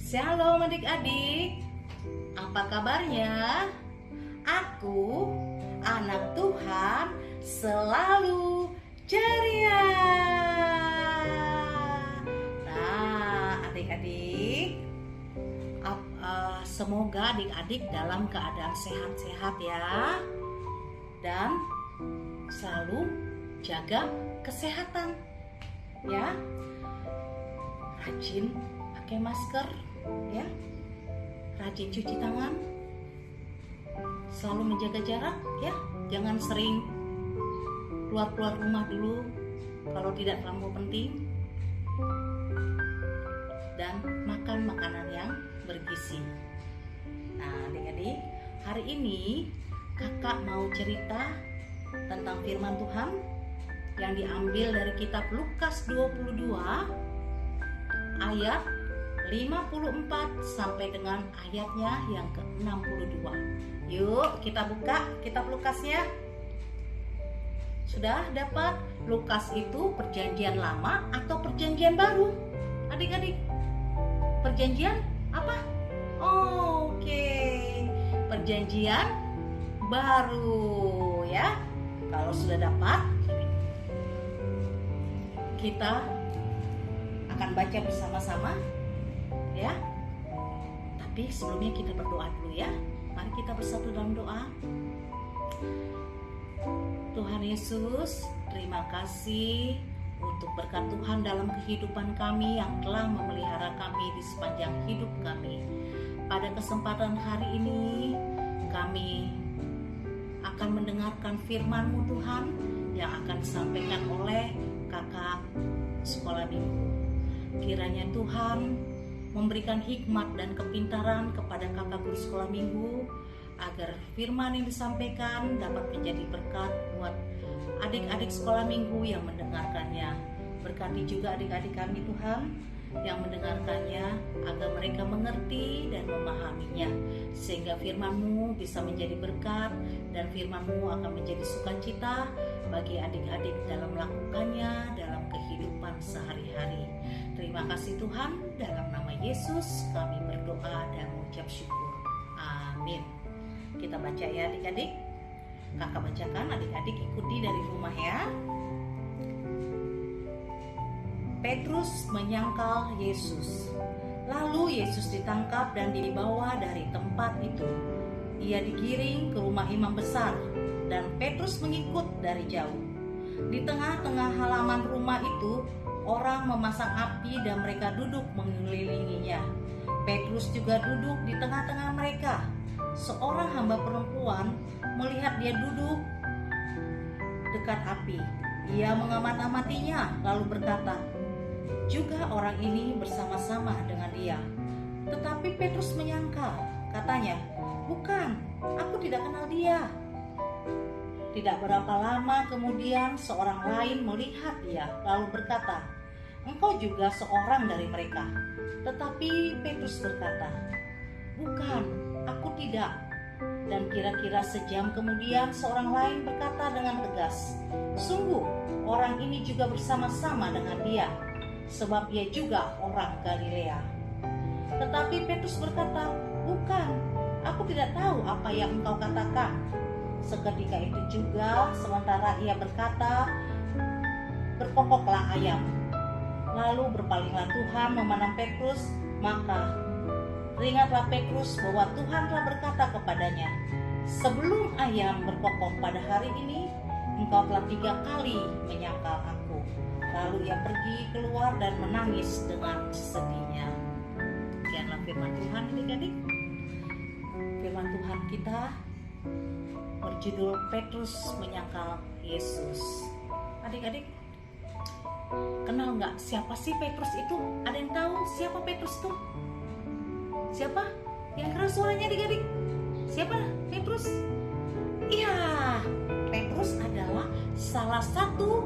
Shalom adik-adik, apa kabarnya? Aku, anak Tuhan, selalu ceria. Nah, adik-adik, semoga adik-adik dalam keadaan sehat-sehat ya, dan selalu jaga kesehatan ya. Rajin pakai masker ya, rajin cuci tangan, selalu menjaga jarak ya, jangan sering keluar rumah dulu kalau tidak terlalu penting, dan makan makanan yang bergizi. Nah adik-adik, hari ini kakak mau cerita tentang firman Tuhan yang diambil dari kitab Lukas 22 ayat 54 sampai dengan ayatnya yang ke-62. Yuk kita buka kitab Lukasnya. Sudah dapat? Lukas itu perjanjian lama atau perjanjian baru? Adik-adik, perjanjian apa? Oke, perjanjian baru ya. Kalau sudah dapat, kita akan baca bersama-sama ya. Tapi sebelumnya kita berdoa dulu ya. Mari kita bersatu dalam doa. Tuhan Yesus, terima kasih untuk berkat Tuhan dalam kehidupan kami yang telah memelihara kami di sepanjang hidup kami. Pada kesempatan hari ini kami akan mendengarkan firman-Mu Tuhan yang akan disampaikan oleh kakak sekolah minggu. Kiranya Tuhan memberikan hikmat dan kepintaran kepada kakak guru sekolah minggu, agar firman yang disampaikan dapat menjadi berkat buat adik-adik sekolah minggu yang mendengarkannya. Berkati juga adik-adik kami Tuhan yang mendengarkannya, agar mereka mengerti dan memahaminya, sehingga firman-Mu bisa menjadi berkat, dan firman-Mu akan menjadi sukacita bagi adik-adik dalam melakukannya dalam kehidupan sehari-hari. Terima kasih Tuhan, dalam nama Yesus kami berdoa dan mengucap syukur. Amin. Kita baca ya adik-adik. Kakak bacakan, adik-adik ikuti dari rumah ya. Petrus menyangkal Yesus. Lalu Yesus ditangkap dan dibawa dari tempat itu. Ia digiring ke rumah imam besar, dan Petrus mengikut dari jauh. Di tengah-tengah halaman rumah itu, orang memasang api dan mereka duduk mengelilinginya. Petrus juga duduk di tengah-tengah mereka. Seorang hamba perempuan melihat dia duduk dekat api. Ia mengamat-amatinya lalu berkata, "Juga orang ini bersama-sama dengan dia." Tetapi Petrus menyangkal, katanya, "Bukan, aku tidak kenal dia." Tidak berapa lama kemudian seorang lain melihat dia lalu berkata, "Engkau juga seorang dari mereka." Tetapi Petrus berkata, "Bukan, aku tidak." Dan kira-kira sejam kemudian seorang lain berkata dengan tegas, "Sungguh, orang ini juga bersama-sama dengan dia, sebab ia juga orang Galilea." Tetapi Petrus berkata, "Bukan, aku tidak tahu apa yang engkau katakan." Seketika itu juga, sementara ia berkata, berkokoklah ayam. Lalu berpalinglah Tuhan memandang Petrus, maka teringatlah Petrus bahwa Tuhan telah berkata kepadanya, "Sebelum ayam berkokok pada hari ini, engkau telah 3 kali menyangkal aku." Lalu ia pergi keluar dan menangis dengan sedihnya. Demikianlah firman Tuhan adik-adik. Firman Tuhan kita berjudul Petrus menyangkal Yesus. Adik-adik, kenal nggak siapa sih Petrus itu? Ada yang tahu siapa Petrus itu? Siapa? Yang keras suaranya adik-adik. Siapa Petrus? Iya, Petrus adalah salah satu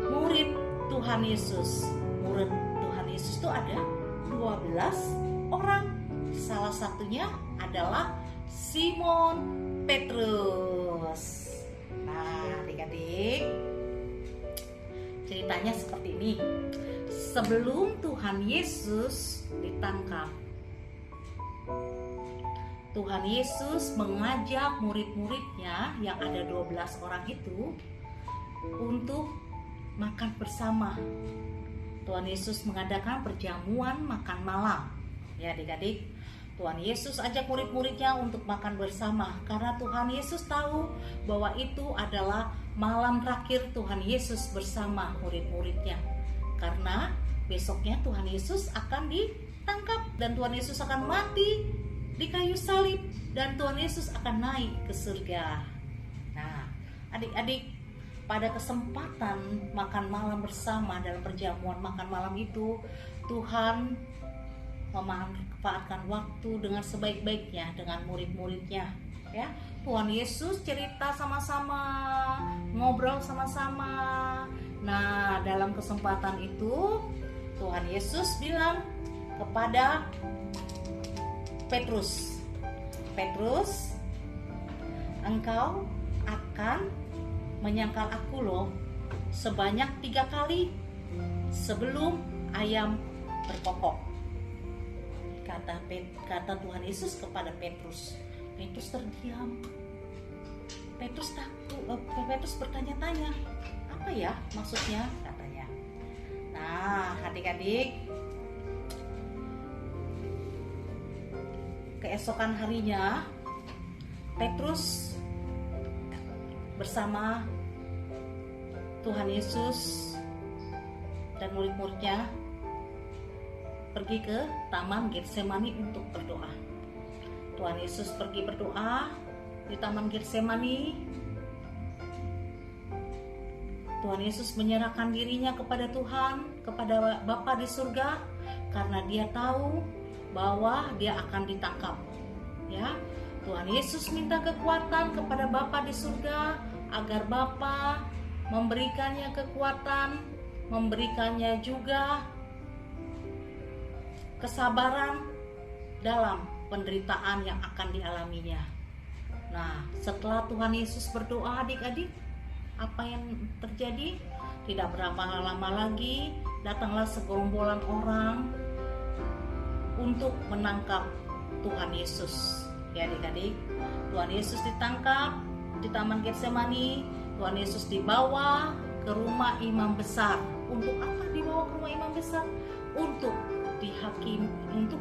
murid Tuhan Yesus. Murid Tuhan Yesus itu ada 12 orang. Salah satunya adalah Simon Petrus. Nah adik-adik, ceritanya seperti ini. sebelum Tuhan Yesus ditangkap. Tuhan Yesus mengajak murid-muridnya yang ada 12 orang itu untuk makan bersama. Tuhan Yesus mengadakan perjamuan makan malam. Ya adik-adik, Tuhan Yesus ajak murid-muridnya untuk makan bersama karena Tuhan Yesus tahu bahwa itu adalah malam terakhir Tuhan Yesus bersama murid-muridnya. Karena besoknya Tuhan Yesus akan ditangkap dan Tuhan Yesus akan mati di kayu salib dan Tuhan Yesus akan naik ke surga. Nah, adik-adik, pada kesempatan makan malam bersama dalam perjamuan makan malam itu, Tuhan memanfaatkan waktu dengan sebaik-baiknya dengan murid-muridnya. Ya, Tuhan Yesus cerita sama-sama, ngobrol sama-sama. Nah, dalam kesempatan itu Tuhan Yesus bilang kepada Petrus, engkau akan menyangkal aku loh sebanyak 3 kali sebelum ayam berkokok. Kata Tuhan Yesus kepada Petrus. Petrus terdiam. Petrus bertanya-tanya, apa ya maksudnya, katanya. Nah, adik-adik, keesokan harinya Petrus bersama Tuhan Yesus dan murid-muridnya pergi ke Taman Getsemani untuk berdoa. Tuhan Yesus pergi berdoa di Taman Getsemani. Tuhan Yesus menyerahkan dirinya kepada Tuhan, kepada Bapa di surga, karena dia tahu bahwa dia akan ditangkap. Ya, Tuhan Yesus minta kekuatan kepada Bapa di surga agar Bapa memberikannya kekuatan, memberikannya juga kesabaran dalam penderitaan yang akan dialaminya. Nah, setelah Tuhan Yesus berdoa, adik-adik, apa yang terjadi? Tidak berapa lama lagi datanglah segerombolan orang untuk menangkap Tuhan Yesus. Ya adik-adik, Tuhan Yesus ditangkap di Taman Getsemani. Tuhan Yesus dibawa ke rumah imam besar. Untuk apa dibawa ke rumah imam besar? Untuk dihakimi, untuk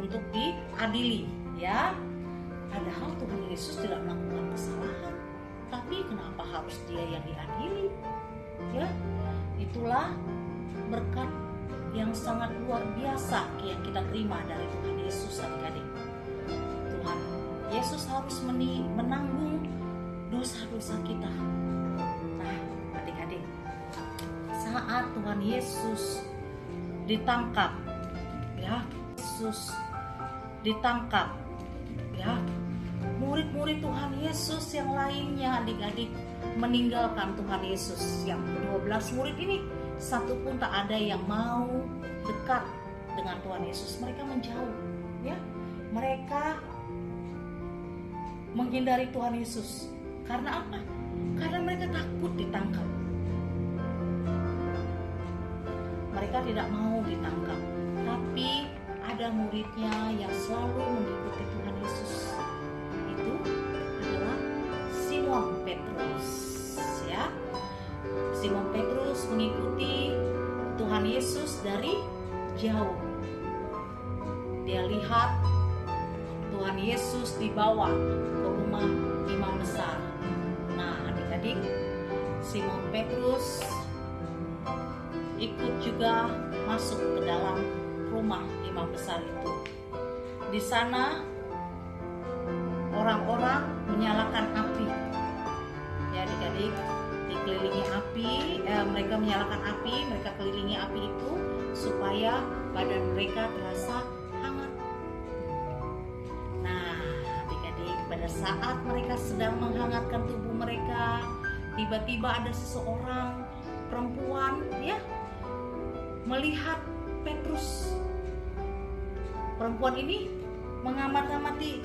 untuk diadili, ya. Padahal Tuhan Yesus tidak melakukan kesalahan, tapi kenapa harus dia yang diadili? Ya, itulah berkat yang sangat luar biasa yang kita terima dari Tuhan Yesus, adik-adik. Tuhan Yesus harus menanggung dosa-dosa kita. Nah, adik-adik, saat Tuhan Yesus ditangkap, ya, Yesus ditangkap, ya, murid-murid Tuhan Yesus yang lainnya, adik-adik, meninggalkan Tuhan Yesus. Yang 12 murid ini, satu pun tak ada yang mau dekat dengan Tuhan Yesus. Mereka menjauh, ya. Mereka menghindari Tuhan Yesus. Karena apa? Karena mereka takut ditangkap. Mereka tidak mau ditangkap. Tapi ada muridnya yang selalu mengikuti Tuhan Yesus. Itu adalah Simon Petrus, ya. Simon Petrus mengikuti Tuhan Yesus dari jauh. Dia lihat Tuhan Yesus dibawa ke rumah imam besar. Nah, adik-adik, Simon Petrus ikut juga masuk ke dalam rumah imam besar itu. Di sana orang-orang menyalakan api. Ya adik-adik, dikelilingi api, mereka menyalakan api, mereka kelilingi api itu supaya badan mereka terasa hangat. Nah, adik-adik, pada saat mereka sedang menghangatkan tubuh mereka, tiba-tiba ada seseorang perempuan, ya, melihat Petrus. Perempuan ini mengamati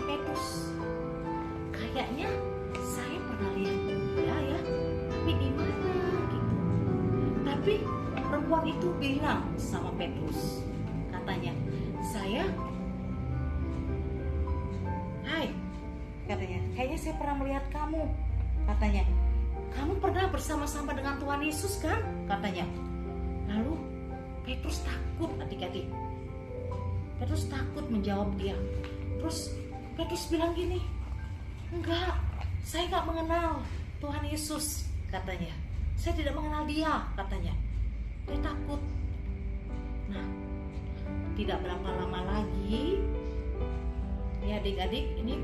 Petrus. kayaknya saya pernah lihat dia ya, tapi di mana gitu. Tapi perempuan itu bilang sama Petrus, katanya, hai, katanya, kayaknya saya pernah melihat kamu, katanya, kamu pernah bersama-sama dengan Tuhan Yesus kan, katanya. Lalu Petrus takut, adik-adik. Petrus takut menjawab dia. Terus Petrus bilang gini, enggak, saya enggak mengenal Tuhan Yesus, katanya. Saya tidak mengenal dia, katanya. Dia takut. Nah, tidak berapa lama lagi, ya adik-adik, ini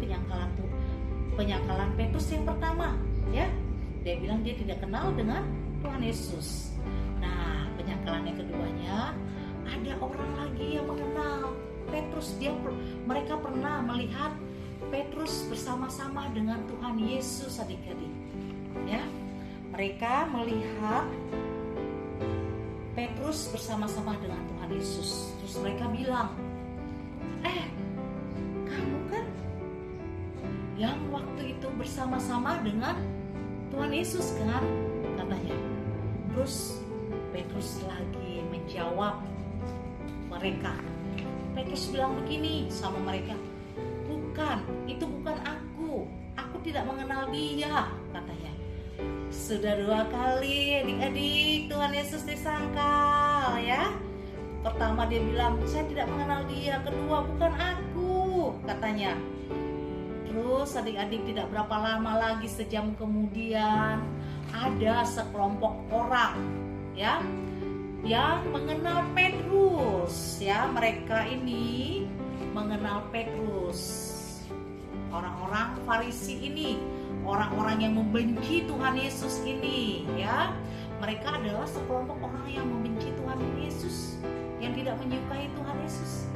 penyangkalan Petrus yang pertama, ya. Dia bilang dia tidak kenal dengan Tuhan Yesus. Nah, penyangkalan yang keduanya, ada orang lagi yang mengenal Petrus. Mereka pernah melihat Petrus bersama-sama dengan Tuhan Yesus, adik-adik. Ya, mereka melihat Petrus bersama-sama dengan Tuhan Yesus. Terus mereka bilang, kamu kan yang waktu itu bersama-sama dengan Tuhan Yesus kan, katanya. Terus Petrus lagi menjawab mereka. Petrus bilang begini sama mereka, bukan, itu bukan aku tidak mengenal dia, katanya. Sudah 2 kali adik-adik Tuhan Yesus disangkal, ya. Pertama dia bilang, saya tidak mengenal dia. Kedua, bukan aku, katanya. Terus adik-adik tidak berapa lama lagi, sejam kemudian, ada sekelompok orang, ya, yang mengenal Petrus, ya. Mereka ini mengenal Petrus. Orang-orang Farisi ini, orang-orang yang membenci Tuhan Yesus ini, ya. Mereka adalah sekelompok orang yang membenci Tuhan Yesus, yang tidak menyukai Tuhan Yesus.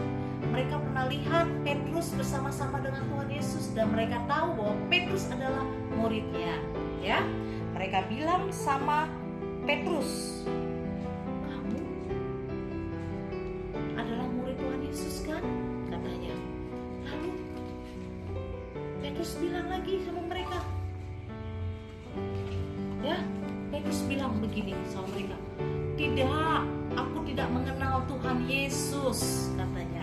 Mereka pernah lihat Petrus bersama-sama dengan Tuhan Yesus dan mereka tahu bahwa Petrus adalah muridnya, ya. Mereka bilang sama Petrus, kamu adalah murid Tuhan Yesus kan, katanya. Lalu Petrus bilang lagi sama mereka, ya, Petrus bilang begini sama mereka, tidak, aku tidak mengenal Tuhan Yesus, katanya.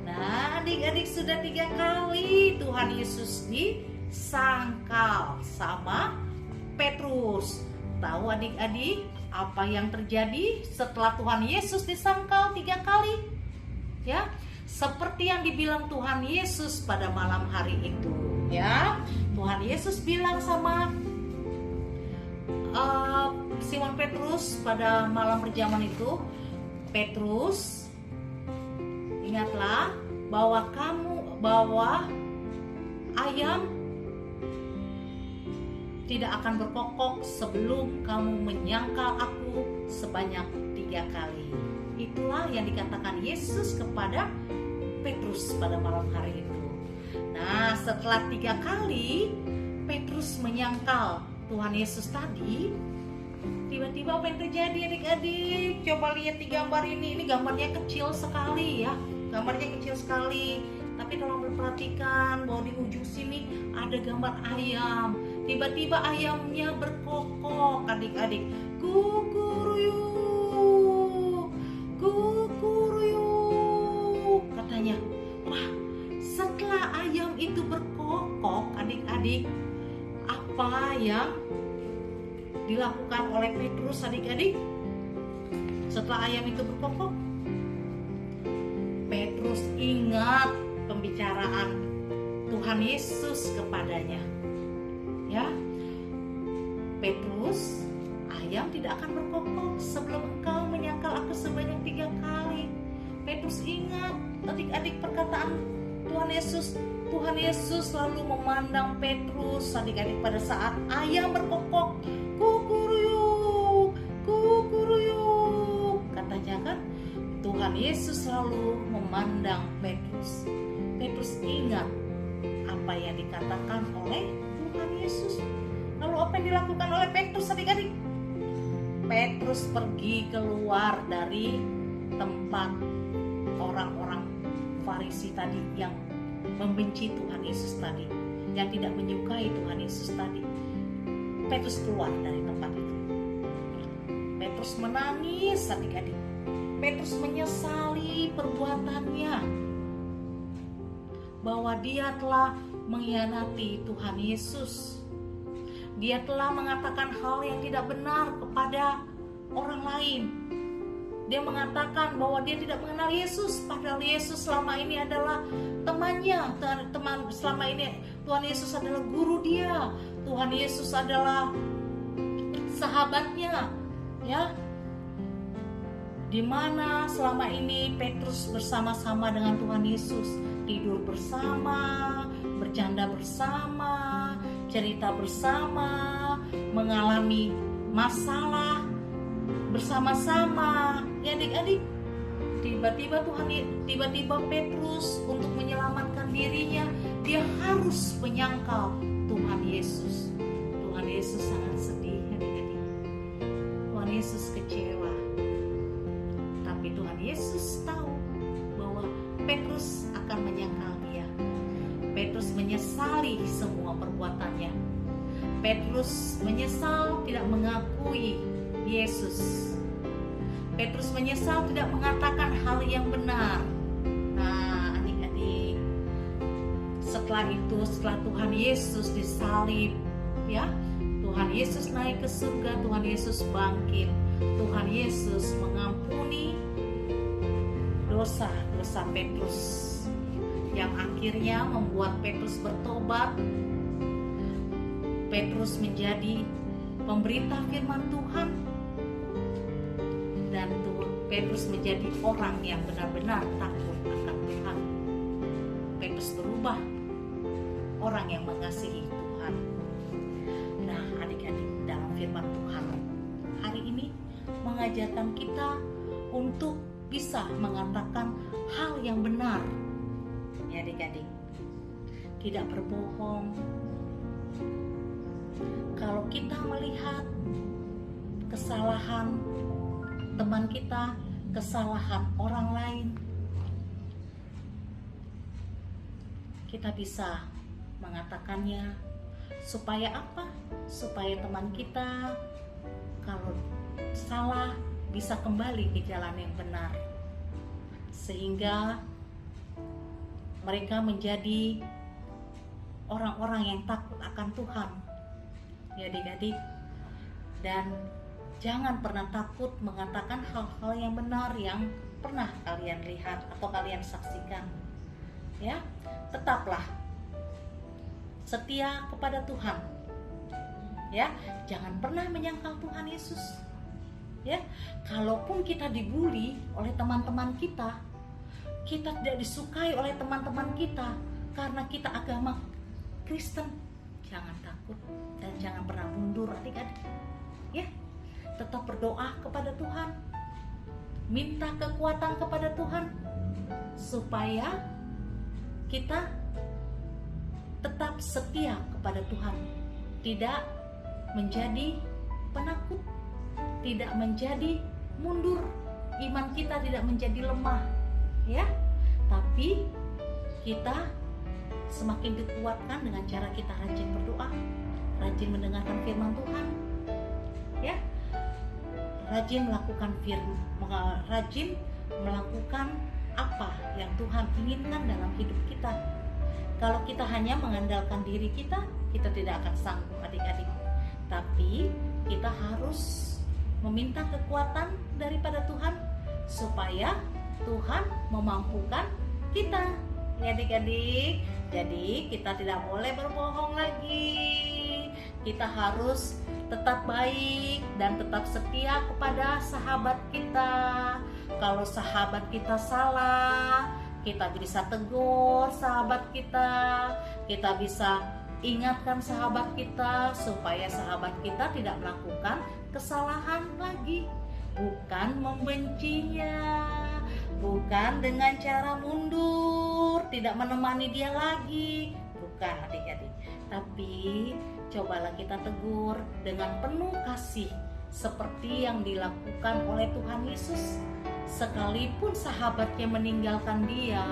Nah, adik-adik, sudah 3 kali Tuhan Yesus disangkal sama Petrus. Tahu adik-adik apa yang terjadi setelah Tuhan Yesus disangkal 3 kali? Ya, seperti yang dibilang Tuhan Yesus pada malam hari itu, ya. Tuhan Yesus bilang sama Simon Petrus pada malam perjamuan itu, Petrus, ingatlah bahwa ayam tidak akan berkokok sebelum kamu menyangkal aku sebanyak 3 kali. Itulah yang dikatakan Yesus kepada Petrus pada malam hari itu. Nah, setelah 3 kali Petrus menyangkal Tuhan Yesus tadi, tiba-tiba apa yang terjadi adik-adik? Coba lihat di gambar ini. Ini gambarnya kecil sekali, ya. Gambarnya kecil sekali, tapi tolong perhatikan bahwa di ujung sini ada gambar ayam. Tiba-tiba ayamnya berkokok, adik-adik. Kukuruyuk, kukuruyuk, katanya. Wah, setelah ayam itu berkokok, adik-adik, apa yang dilakukan oleh Petrus, adik-adik? Setelah ayam itu berkokok, Petrus ingat pembicaraan Tuhan Yesus kepadanya, ya. Petrus, ayam tidak akan berkokok sebelum engkau menyangkal aku sebanyak 3 kali. Petrus ingat adik-adik perkataan Tuhan Yesus. Tuhan Yesus selalu memandang Petrus, adik-adik, pada saat ayam berkokok, kukuruyuk, kukuruyuk, katanya kan. Tuhan Yesus selalu memandang Petrus. Petrus ingat apa yang dikatakan oleh Tuhan Yesus. Lalu apa yang dilakukan oleh Petrus, adik-adik? Petrus pergi keluar dari tempat orang-orang Farisi tadi yang membenci Tuhan Yesus tadi. yang tidak menyukai Tuhan Yesus tadi, Petrus keluar dari tempat itu. Petrus menangis adik-adik. Petrus menyesali perbuatannya, bahwa dia telah mengkhianati Tuhan Yesus. Dia telah mengatakan hal yang tidak benar kepada orang lain. Dia mengatakan bahwa dia tidak mengenal Yesus, padahal Yesus selama ini adalah temannya. Selama ini Tuhan Yesus adalah guru dia. Tuhan Yesus adalah sahabatnya, ya. Di mana selama ini Petrus bersama-sama dengan Tuhan Yesus, tidur bersama, bercanda bersama, cerita bersama, mengalami masalah bersama-sama. Ya adik-adik, tiba-tiba Petrus untuk menyelamatkan dirinya, dia harus menyangkal Tuhan Yesus. Tuhan Yesus sangat sedih adik-adik. Tuhan Yesus kecewa. Tapi Tuhan Yesus tahu bahwa Petrus akan menyangkal dia. Petrus menyesali semua perbuatannya. Petrus menyesal tidak mengakui Yesus. Petrus menyesal tidak mengatakan hal yang benar. Nah, adik-adik, setelah Tuhan Yesus disalib, ya, Tuhan Yesus naik ke surga, Tuhan Yesus bangkit, Tuhan Yesus mengampuni dosa-dosa Petrus, yang akhirnya membuat Petrus bertobat. Petrus menjadi pemberita firman Tuhan, dan Petrus menjadi orang yang benar-benar takut akan Tuhan. Petrus berubah, orang yang mengasihi Tuhan. Nah, adik-adik, dalam firman Tuhan hari ini mengajarkan kita untuk bisa mengatakan hal yang benar, ya adik-adik, tidak berbohong. Kalau kita melihat kesalahan teman kita, kesalahan orang lain, kita bisa mengatakannya. Supaya apa? Supaya teman kita kalau salah bisa kembali ke jalan yang benar, sehingga mereka menjadi orang-orang yang takut akan Tuhan, ya adik-adik. Dan jangan pernah takut mengatakan hal-hal yang benar yang pernah kalian lihat atau kalian saksikan, ya. Tetaplah setia kepada Tuhan, ya. Jangan pernah menyangkal Tuhan Yesus, ya. Kalaupun kita dibully oleh teman-teman kita tidak disukai oleh teman-teman kita karena kita agama Kristen, jangan takut dan jangan pernah mundur adik-adik, ya. Tetap berdoa kepada Tuhan, minta kekuatan kepada Tuhan supaya kita tetap setia kepada Tuhan, tidak menjadi penakut, tidak menjadi mundur, iman kita tidak menjadi lemah, ya. Tapi kita semakin dikuatkan dengan cara kita rajin berdoa, rajin mendengarkan firman Tuhan, ya. Rajin melakukan apa yang Tuhan inginkan dalam hidup kita. Kalau kita hanya mengandalkan diri kita tidak akan sanggup adik-adik. Tapi kita harus meminta kekuatan daripada Tuhan supaya Tuhan memampukan kita, ya adik-adik. Jadi kita tidak boleh berbohong lagi. Kita harus tetap baik dan tetap setia kepada sahabat kita. Kalau sahabat kita salah, kita bisa tegur sahabat kita. Kita bisa ingatkan sahabat kita supaya sahabat kita tidak melakukan kesalahan lagi. Bukan membencinya, bukan dengan cara mundur, tidak menemani dia lagi, bukan adik-adik. Tapi cobalah kita tegur dengan penuh kasih seperti yang dilakukan oleh Tuhan Yesus. Sekalipun sahabatnya meninggalkan dia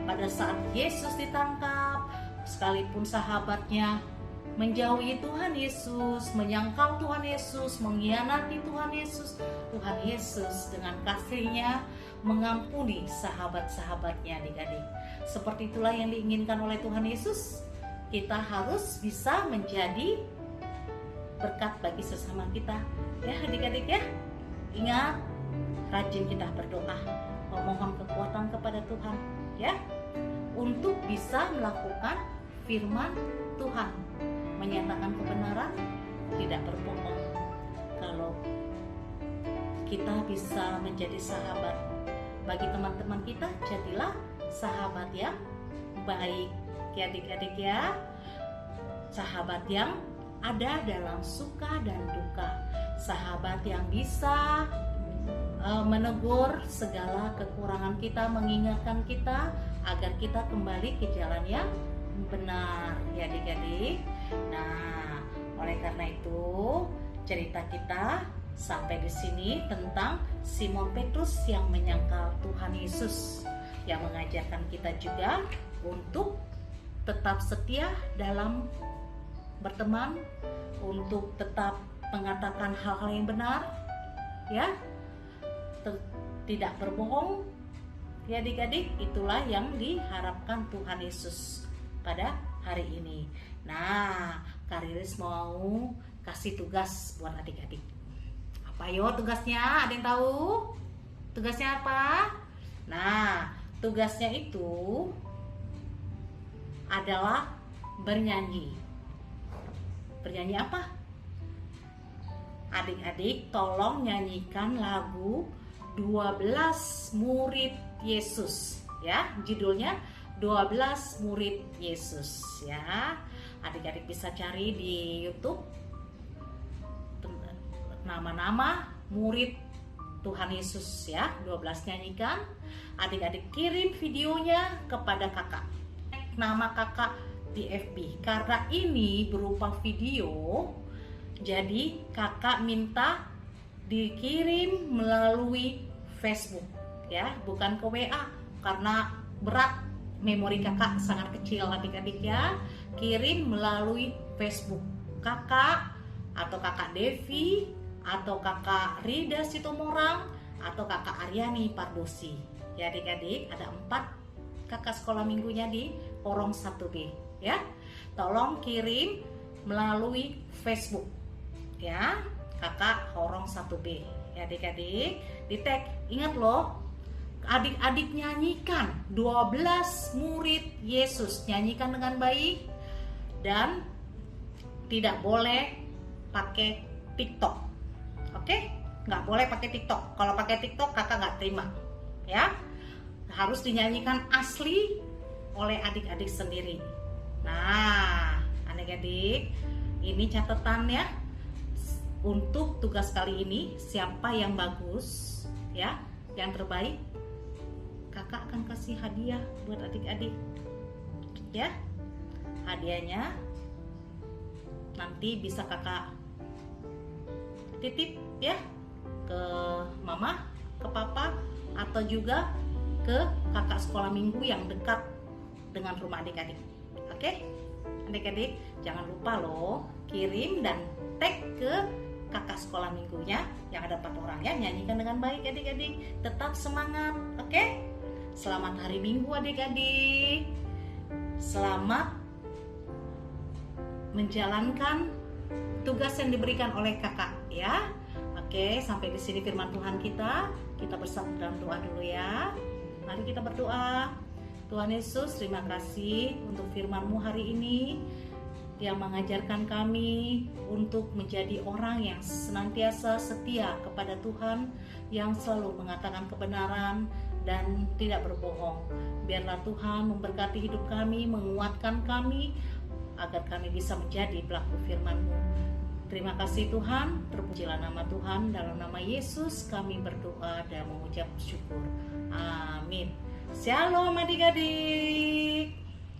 pada saat Yesus ditangkap, sekalipun sahabatnya menjauhi Tuhan Yesus, menyangkal Tuhan Yesus, mengkhianati Tuhan Yesus dengan kasih-Nya mengampuni sahabat-sahabatnya adik-adik. Seperti itulah yang diinginkan oleh Tuhan Yesus. Kita harus bisa menjadi berkat bagi sesama kita, ya adik-adik ya. Ingat, rajin kita berdoa, memohon kekuatan kepada Tuhan ya, untuk bisa melakukan firman Tuhan, menyatakan kebenaran, tidak berbohong. Kalau kita bisa menjadi sahabat bagi teman-teman kita, jadilah sahabat yang baik ya adik-adik ya. Sahabat yang ada dalam suka dan duka, sahabat yang bisa menegur segala kekurangan kita, mengingatkan kita agar kita kembali ke jalan yang benar ya adik-adik. Nah, oleh karena itu cerita kita sampai di sini tentang Simon Petrus yang menyangkal Tuhan Yesus, yang mengajarkan kita juga untuk tetap setia dalam berteman, untuk tetap mengatakan hal-hal yang benar ya, tidak berbohong ya adik-adik. Itulah yang diharapkan Tuhan Yesus pada hari ini. Nah, Kariris mau kasih tugas buat adik-adik. Apa yo tugasnya? Ada yang tahu? Tugasnya apa? Nah, tugasnya itu adalah bernyanyi. Bernyanyi apa? Adik-adik tolong nyanyikan lagu 12 murid Yesus ya. Judulnya 12 murid Yesus ya. Adik-adik bisa cari di YouTube nama-nama murid Tuhan Yesus ya, 12 nyanyikan. Adik-adik kirim videonya kepada kakak, nama kakak di FB. Karena ini berupa video, jadi kakak minta dikirim melalui Facebook ya, bukan ke WA karena berat, memori kakak sangat kecil adik-adik ya. Kirim melalui Facebook kakak, atau kakak Devi, atau kakak Rida Sitomorang, atau kakak Aryani Pardosi ya adik-adik. Ada 4 kakak sekolah minggunya di Porong 1B ya. Tolong kirim melalui Facebook ya, kakak Porong 1B ya adik-adik. Di tag, ingat loh, adik-adik nyanyikan 12 murid Yesus, nyanyikan dengan baik, dan tidak boleh pakai TikTok. Oke? Nggak boleh pakai TikTok. Kalau pakai TikTok kakak nggak terima ya. Harus dinyanyikan asli oleh adik-adik sendiri. Nah, adik-adik, ini catatannya untuk tugas kali ini. Siapa yang bagus ya, yang terbaik, kakak akan kasih hadiah buat adik-adik ya. Hadiahnya nanti bisa kakak titip ya ke mama, ke papa, atau juga ke kakak sekolah minggu yang dekat dengan rumah adik-adik. Oke? Adik-adik jangan lupa loh, kirim dan tag ke kakak sekolah minggunya yang ada 4 orang ya. Nyanyikan dengan baik adik-adik, tetap semangat. Oke? Selamat hari Minggu adik-adik. Selamat menjalankan tugas yang diberikan oleh kakak ya. Oke, sampai di sini firman Tuhan kita. Kita bersama dalam doa dulu ya. Mari kita berdoa. Tuhan Yesus, terima kasih untuk firman-Mu hari ini yang mengajarkan kami untuk menjadi orang yang senantiasa setia kepada Tuhan, yang selalu mengatakan kebenaran dan tidak berbohong. Biarlah Tuhan memberkati hidup kami, menguatkan kami, agar kami bisa menjadi pelaku firman-Mu. Terima kasih Tuhan, terpujilah nama Tuhan. Dalam nama Yesus kami berdoa dan mengucap syukur. Amin. Shalom adik-adik.